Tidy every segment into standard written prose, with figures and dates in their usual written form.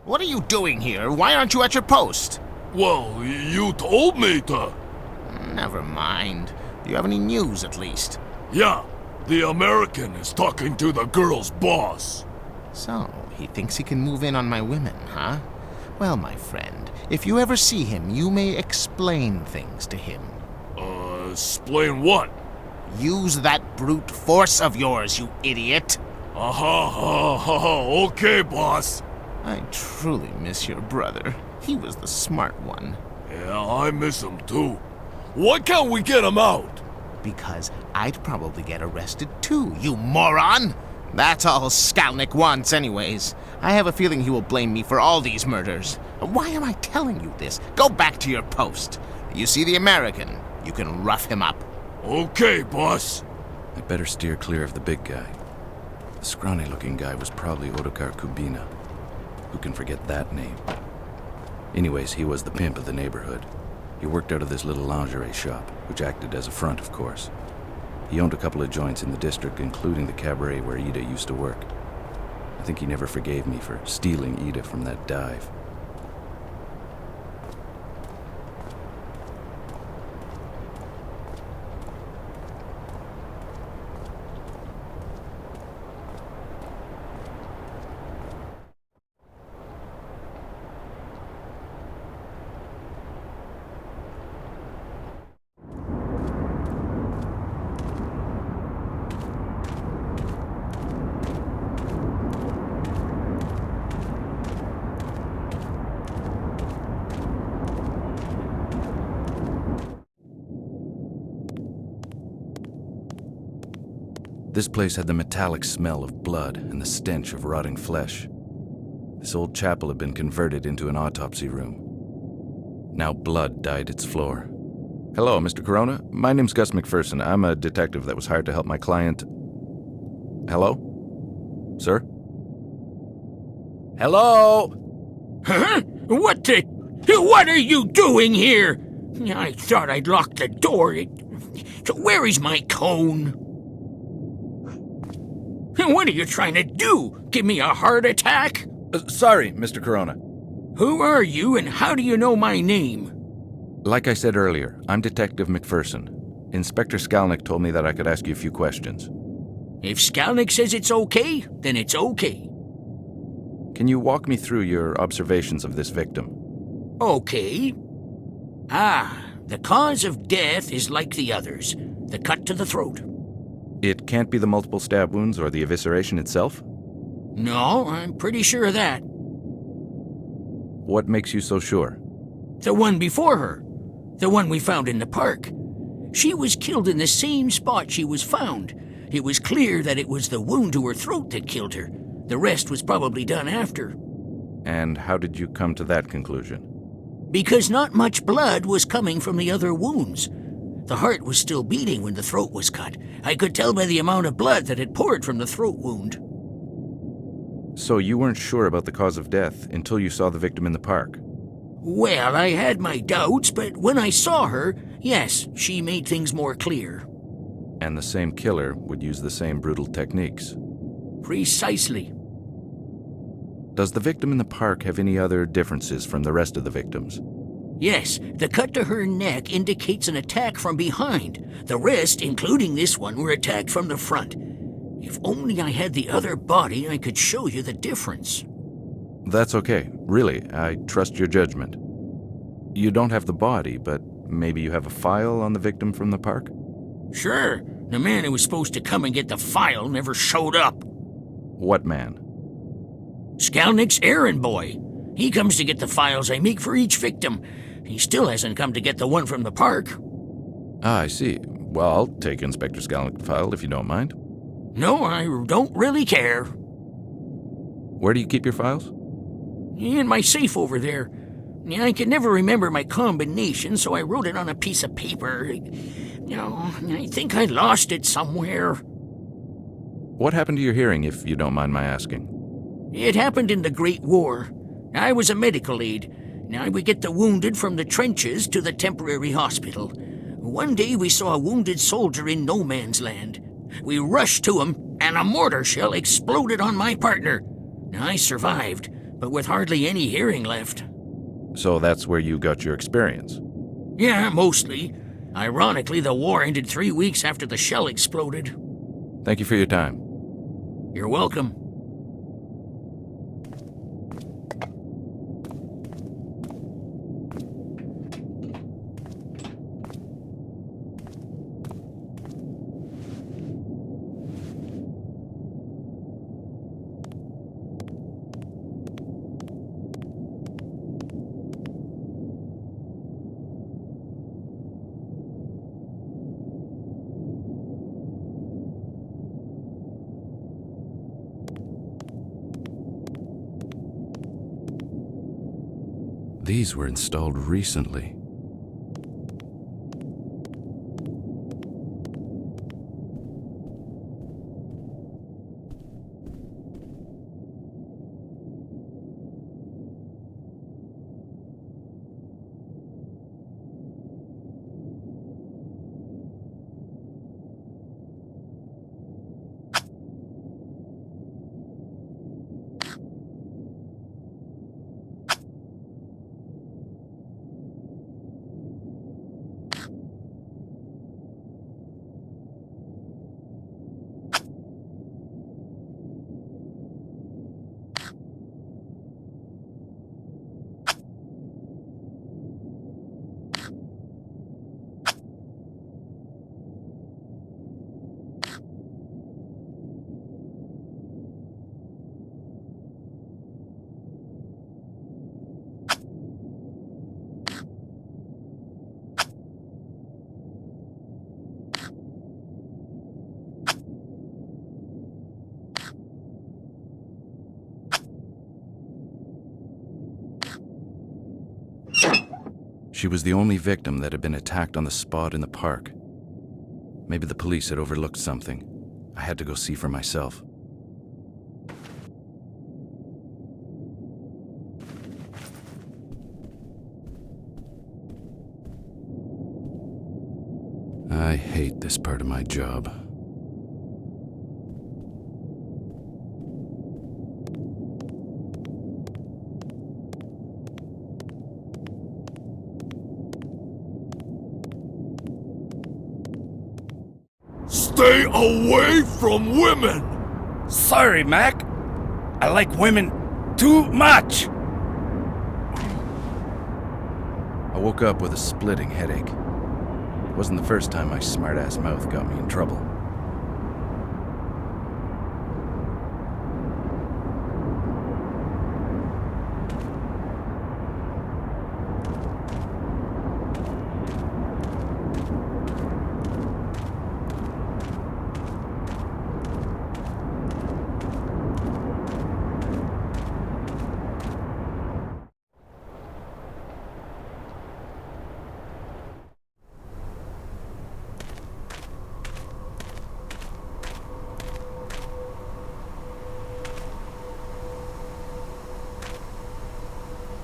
What are you doing here? Why aren't you at your post? Well, you told me to. Never mind. Do you have any news, at least? Yeah, the American is talking to the girl's boss. So, he thinks he can move in on my women, huh? Well, my friend, if you ever see him, you may explain things to him. Explain what? Use that brute force of yours, you idiot! Okay, boss. I truly miss your brother. He was the smart one. Yeah, I miss him too. Why can't we get him out? Because I'd probably get arrested too, you moron! That's all Skalnik wants anyways. I have a feeling he will blame me for all these murders. Why am I telling you this? Go back to your post. You see the American? You can rough him up. Okay, boss. I'd better steer clear of the big guy. The scrawny-looking guy was probably Otokar Kubina. Who can forget that name? Anyways, he was the pimp of the neighborhood. He worked out of this little lingerie shop, which acted as a front, of course. He owned a couple of joints in the district, including the cabaret where Ida used to work. I think he never forgave me for stealing Ida from that dive. This place had the metallic smell of blood and the stench of rotting flesh. This old chapel had been converted into an autopsy room. Now blood dyed its floor. Hello, Mr. Corona. My name's Gus McPherson. I'm a detective that was hired to help my client... Hello? Sir? Hello? Huh? What are you doing here? I thought I'd locked the door. Where is my cone? What are you trying to do? Give me a heart attack? Sorry, Mr. Corona. Who are you and how do you know my name? Like I said earlier, I'm Detective McPherson. Inspector Skalnik told me that I could ask you a few questions. If Skalnik says it's okay, then it's okay. Can you walk me through your observations of this victim? Okay. The cause of death is like the others. The cut to the throat. It can't be the multiple stab wounds or the evisceration itself? No, I'm pretty sure of that. What makes you so sure? The one before her. The one we found in the park. She was killed in the same spot she was found. It was clear that it was the wound to her throat that killed her. The rest was probably done after. And how did you come to that conclusion? Because not much blood was coming from the other wounds. The heart was still beating when the throat was cut. I could tell by the amount of blood that had poured from the throat wound. So you weren't sure about the cause of death until you saw the victim in the park? Well, I had my doubts, but when I saw her, yes, she made things more clear. And the same killer would use the same brutal techniques? Precisely. Does the victim in the park have any other differences from the rest of the victims? Yes, the cut to her neck indicates an attack from behind. The rest, including this one, were attacked from the front. If only I had the other body, I could show you the difference. That's okay. Really, I trust your judgment. You don't have the body, but maybe you have a file on the victim from the park? Sure. The man who was supposed to come and get the file never showed up. What man? Skalnik's errand boy. He comes to get the files I make for each victim. He still hasn't come to get the one from the park. I see. Well, I'll take Inspector Skalnik's file if you don't mind. No, I don't really care. Where do you keep your files? In my safe over there. I could never remember my combination, so I wrote it on a piece of paper. I think I lost it somewhere. What happened to your hearing, if you don't mind my asking? It happened in the Great War. I was a medical aide. Now we get the wounded from the trenches to the temporary hospital. One day we saw a wounded soldier in no man's land. We rushed to him, and a mortar shell exploded on my partner. I survived, but with hardly any hearing left. So that's where you got your experience? Yeah, mostly. Ironically, the war ended 3 weeks after the shell exploded. Thank you for your time. You're welcome. These were installed recently. She was the only victim that had been attacked on the spot in the park. Maybe the police had overlooked something. I had to go see for myself. I hate this part of my job. Stay away from women! Sorry, Mac. I like women too much. I woke up with a splitting headache. It wasn't the first time my smart-ass mouth got me in trouble.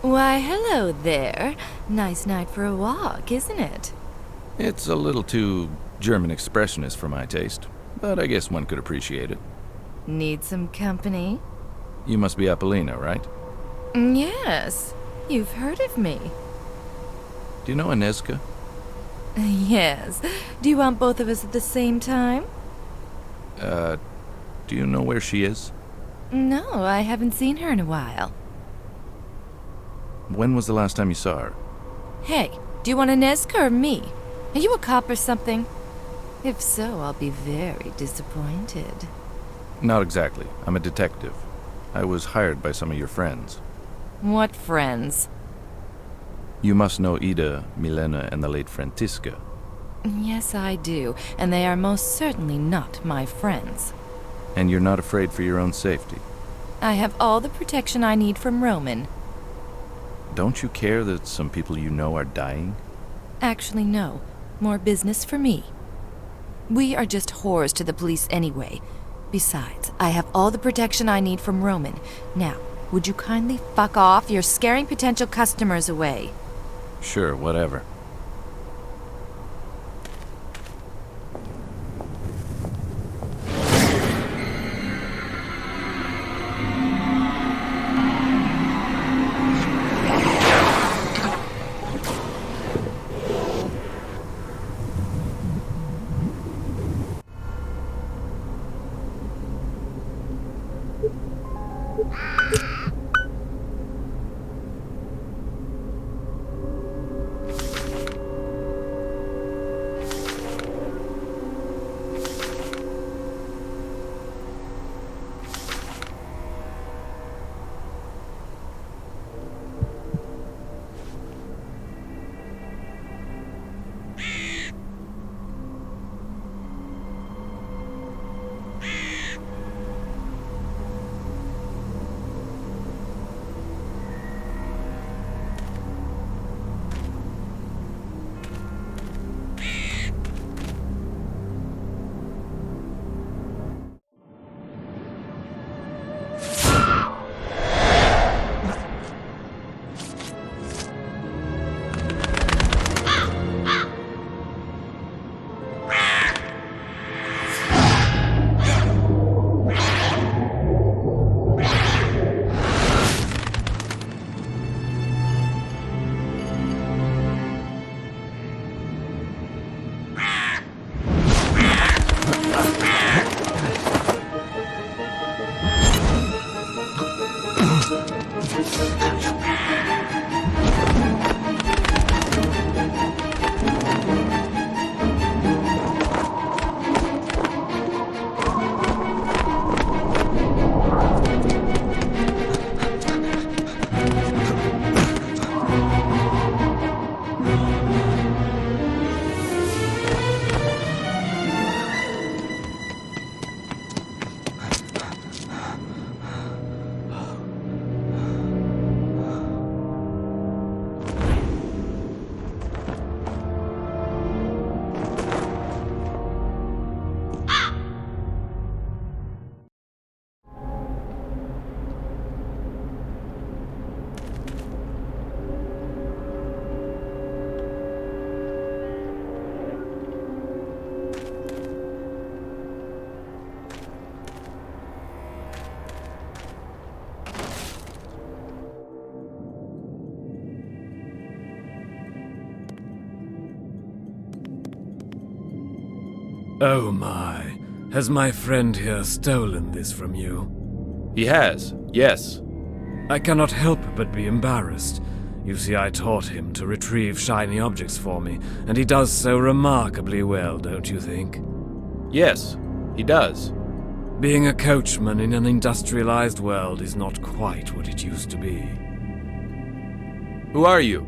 Why, hello there. Nice night for a walk, isn't it? It's a little too German expressionist for my taste, but I guess one could appreciate it. Need some company? You must be Apollina, right? Yes. You've heard of me. Do you know Inezka? Yes. Do you want both of us at the same time? Do you know where she is? No, I haven't seen her in a while. When was the last time you saw her? Hey, do you want a Nezca or me? Are you a cop or something? If so, I'll be very disappointed. Not exactly. I'm a detective. I was hired by some of your friends. What friends? You must know Ida, Milena, and the late Frantiska. Yes, I do, and they are most certainly not my friends. And you're not afraid for your own safety? I have all the protection I need from Roman. Don't you care that some people you know are dying? Actually, no. More business for me. We are just whores to the police anyway. Besides, I have all the protection I need from Roman. Now, would you kindly fuck off? You're scaring potential customers away. Sure, whatever. Oh my. Has my friend here stolen this from you? He has, yes. I cannot help but be embarrassed. You see, I taught him to retrieve shiny objects for me, and he does so remarkably well, don't you think? Yes, he does. Being a coachman in an industrialized world is not quite what it used to be. Who are you?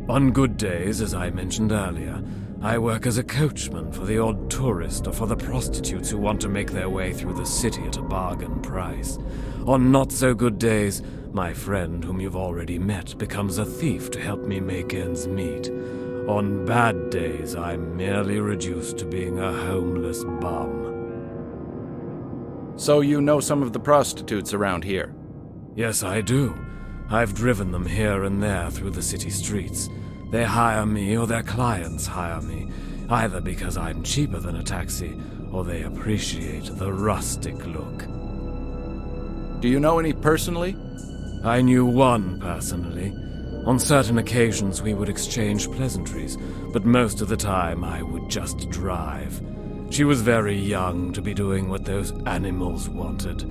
On good days, as I mentioned earlier, I work as a coachman for the odd tourist or for the prostitutes who want to make their way through the city at a bargain price. On not-so-good days, my friend, whom you've already met, becomes a thief to help me make ends meet. On bad days, I'm merely reduced to being a homeless bum. So you know some of the prostitutes around here? Yes, I do. I've driven them here and there through the city streets. They hire me or their clients hire me, either because I'm cheaper than a taxi or they appreciate the rustic look. Do you know any personally? I knew one personally. On certain occasions we would exchange pleasantries, but most of the time I would just drive. She was very young to be doing what those animals wanted.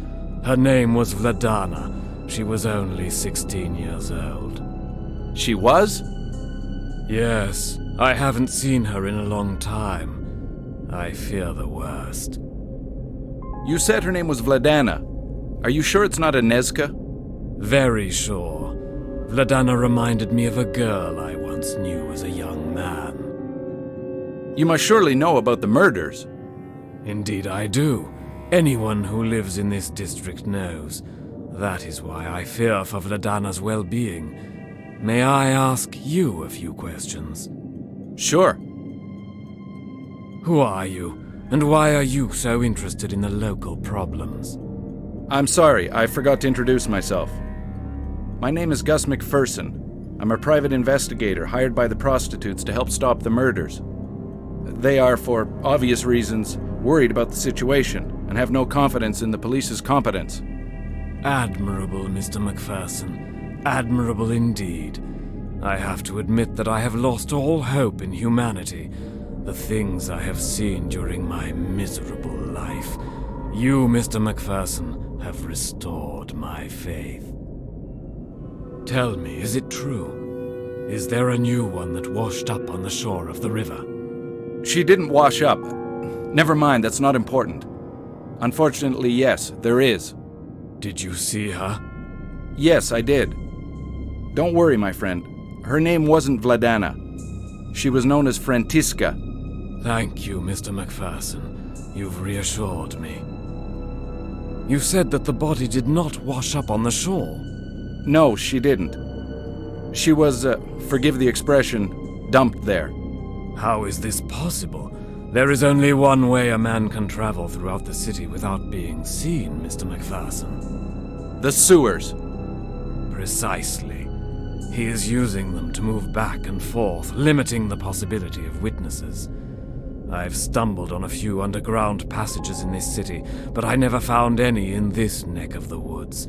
Her name was Vladana. She was only 16 years old. She was? Yes, I haven't seen her in a long time. I fear the worst. You said her name was Vladana. Are you sure it's not a Nezka? Very sure. Vladana reminded me of a girl I once knew as a young man. You must surely know about the murders. Indeed I do. Anyone who lives in this district knows. That is why I fear for Vladana's well-being. May I ask you a few questions? Sure. Who are you, and why are you so interested in the local problems? I'm sorry, I forgot to introduce myself. My name is Gus McPherson. I'm a private investigator hired by the prostitutes to help stop the murders. They are, for obvious reasons, worried about the situation and have no confidence in the police's competence. Admirable, Mr. McPherson. Admirable indeed. I have to admit that I have lost all hope in humanity. The things I have seen during my miserable life. You, Mr. McPherson, have restored my faith. Tell me, is it true? Is there a new one that washed up on the shore of the river? She didn't wash up. Never mind, that's not important. Unfortunately, yes, there is. Did you see her? Yes, I did. Don't worry, my friend. Her name wasn't Vladana. She was known as Frantiska. Thank you, Mr. McPherson. You've reassured me. You said that the body did not wash up on the shore. No, she didn't. She was, forgive the expression, dumped there. How is this possible? There is only one way a man can travel throughout the city without being seen, Mr. McPherson. The sewers. Precisely. He is using them to move back and forth, limiting the possibility of witnesses. I've stumbled on a few underground passages in this city, but I never found any in this neck of the woods.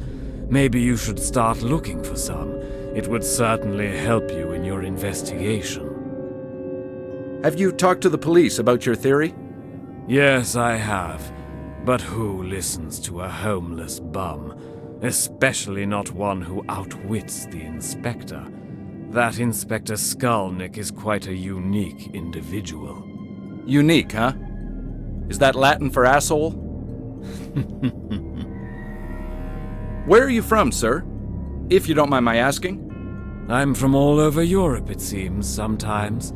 Maybe you should start looking for some. It would certainly help you in your investigation. Have you talked to the police about your theory? Yes, I have. But who listens to a homeless bum? Especially not one who outwits the inspector. That Inspector Skulnick is quite a unique individual. Unique, huh? Is that Latin for asshole? Where are you from, sir? If you don't mind my asking. I'm from all over Europe, it seems, sometimes.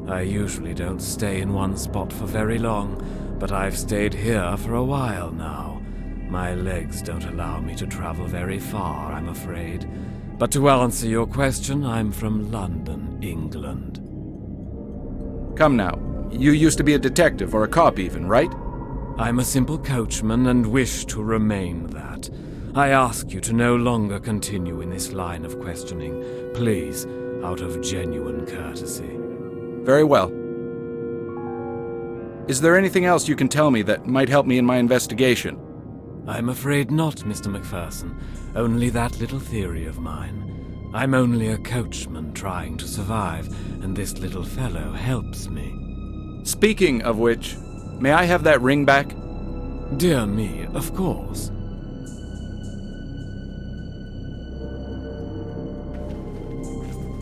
I usually don't stay in one spot for very long, but I've stayed here for a while now. My legs don't allow me to travel very far, I'm afraid. But to answer your question, I'm from London, England. Come now. You used to be a detective, or a cop even, right? I'm a simple coachman and wish to remain that. I ask you to no longer continue in this line of questioning, please, out of genuine courtesy. Very well. Is there anything else you can tell me that might help me in my investigation? I'm afraid not, Mr. McPherson. Only that little theory of mine. I'm only a coachman trying to survive, and this little fellow helps me. Speaking of which, may I have that ring back? Dear me, of course.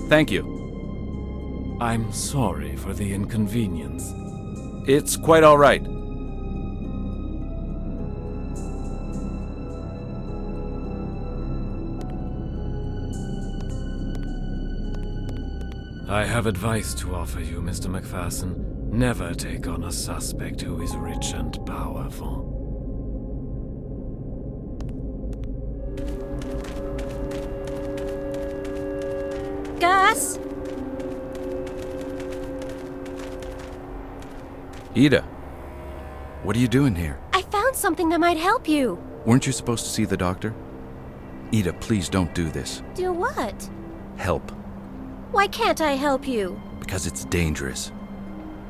Thank you. I'm sorry for the inconvenience. It's quite all right. I have advice to offer you, Mr. McPherson. Never take on a suspect who is rich and powerful. Gus? Ida, what are you doing here? I found something that might help you. Weren't you supposed to see the doctor? Ida, please don't do this. Do what? Help. Why can't I help you? Because it's dangerous.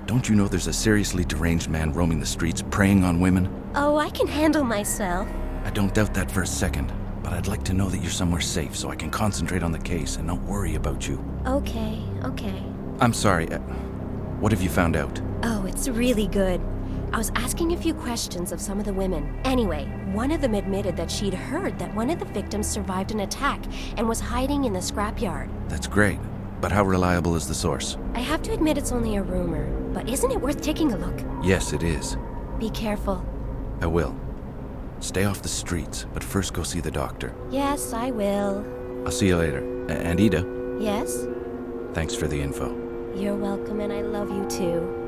Don't you know there's a seriously deranged man roaming the streets, preying on women? Oh, I can handle myself. I don't doubt that for a second, but I'd like to know that you're somewhere safe so I can concentrate on the case and not worry about you. Okay. I'm sorry, what have you found out? Oh, it's really good. I was asking a few questions of some of the women. Anyway, one of them admitted that she'd heard that one of the victims survived an attack and was hiding in the scrapyard. That's great, but how reliable is the source? I have to admit it's only a rumor, but isn't it worth taking a look? Yes, it is. Be careful. I will. Stay off the streets, but first go see the doctor. Yes, I will. I'll see you later. And Ida, Yes? thanks for the info. You're welcome, and I love you too.